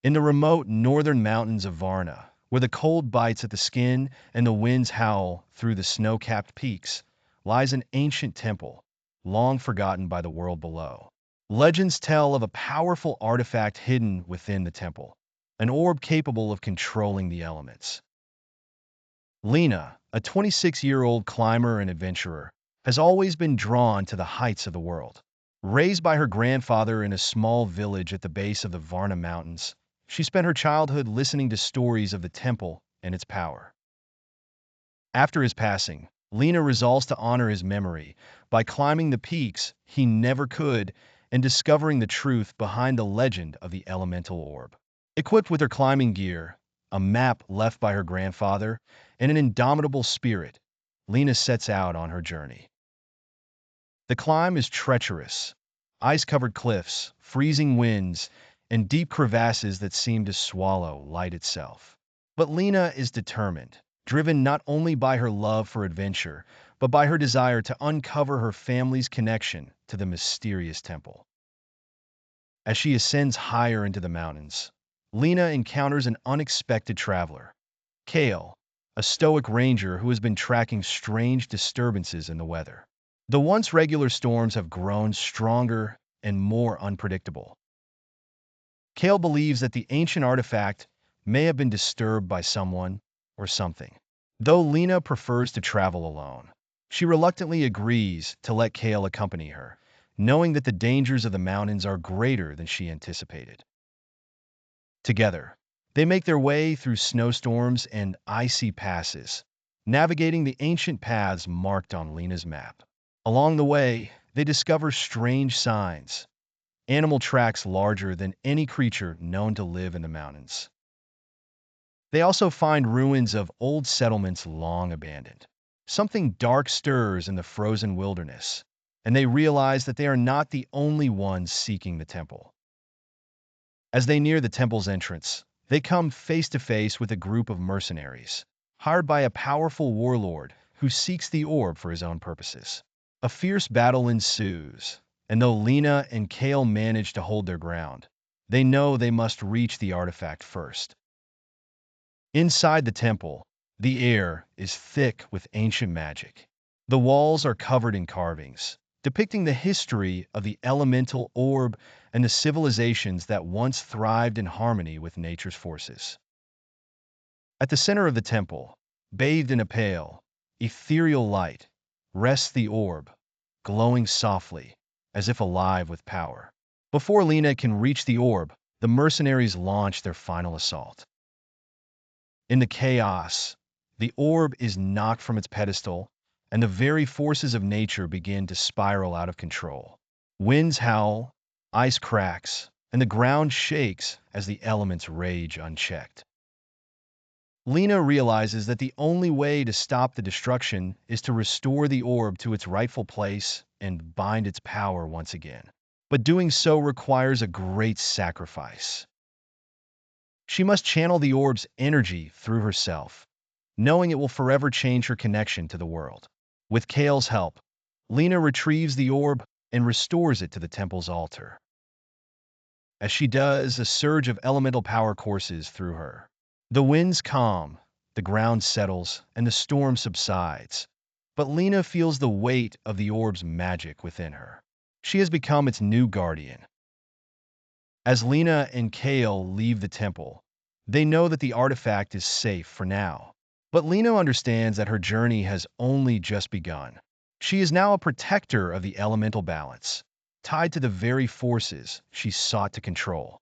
In the remote northern mountains of Varna, where the cold bites at the skin and the winds howl through the snow-capped peaks, lies an ancient temple, long forgotten by the world below. Legends tell of a powerful artifact hidden within the temple, an orb capable of controlling the elements. Lena, a 26-year-old climber and adventurer, has always been drawn to the heights of the world. Raised by her grandfather in a small village at the base of the Varna Mountains, she spent her childhood listening to stories of the temple and its power. After his passing, Lena resolves to honor his memory by climbing the peaks he never could and discovering the truth behind the legend of the Elemental Orb. Equipped with her climbing gear, a map left by her grandfather, and an indomitable spirit, Lena sets out on her journey. The climb is treacherous. Ice-covered cliffs, freezing winds, and deep crevasses that seem to swallow light itself. But Lena is determined, driven not only by her love for adventure, but by her desire to uncover her family's connection to the mysterious temple. As she ascends higher into the mountains, Lena encounters an unexpected traveler, Kale, a stoic ranger who has been tracking strange disturbances in the weather. The once regular storms have grown stronger and more unpredictable. Kale believes that the ancient artifact may have been disturbed by someone or something. Though Lena prefers to travel alone, she reluctantly agrees to let Kale accompany her, knowing that the dangers of the mountains are greater than she anticipated. Together, they make their way through snowstorms and icy passes, navigating the ancient paths marked on Lena's map. Along the way, they discover strange signs, animal tracks larger than any creature known to live in the mountains. They also find ruins of old settlements long abandoned. Something dark stirs in the frozen wilderness, and they realize that they are not the only ones seeking the temple. As they near the temple's entrance, they come face to face with a group of mercenaries, hired by a powerful warlord who seeks the orb for his own purposes. A fierce battle ensues, and though Lena and Kale manage to hold their ground, they know they must reach the artifact first. Inside the temple, the air is thick with ancient magic. The walls are covered in carvings, depicting the history of the elemental orb and the civilizations that once thrived in harmony with nature's forces. At the center of the temple, bathed in a pale, ethereal light, rests the orb, glowing softly, as if alive with power. Before Lena can reach the orb, the mercenaries launch their final assault. In the chaos, the orb is knocked from its pedestal, and the very forces of nature begin to spiral out of control. Winds howl, ice cracks, and the ground shakes as the elements rage unchecked. Lena realizes that the only way to stop the destruction is to restore the orb to its rightful place and bind its power once again. But doing so requires a great sacrifice. She must channel the orb's energy through herself, knowing it will forever change her connection to the world. With Kale's help, Lena retrieves the orb and restores it to the temple's altar. As she does, a surge of elemental power courses through her. The winds calm, the ground settles, and the storm subsides. But Lena feels the weight of the orb's magic within her. She has become its new guardian. As Lena and Kale leave the temple, they know that the artifact is safe for now. But Lena understands that her journey has only just begun. She is now a protector of the elemental balance, tied to the very forces she sought to control.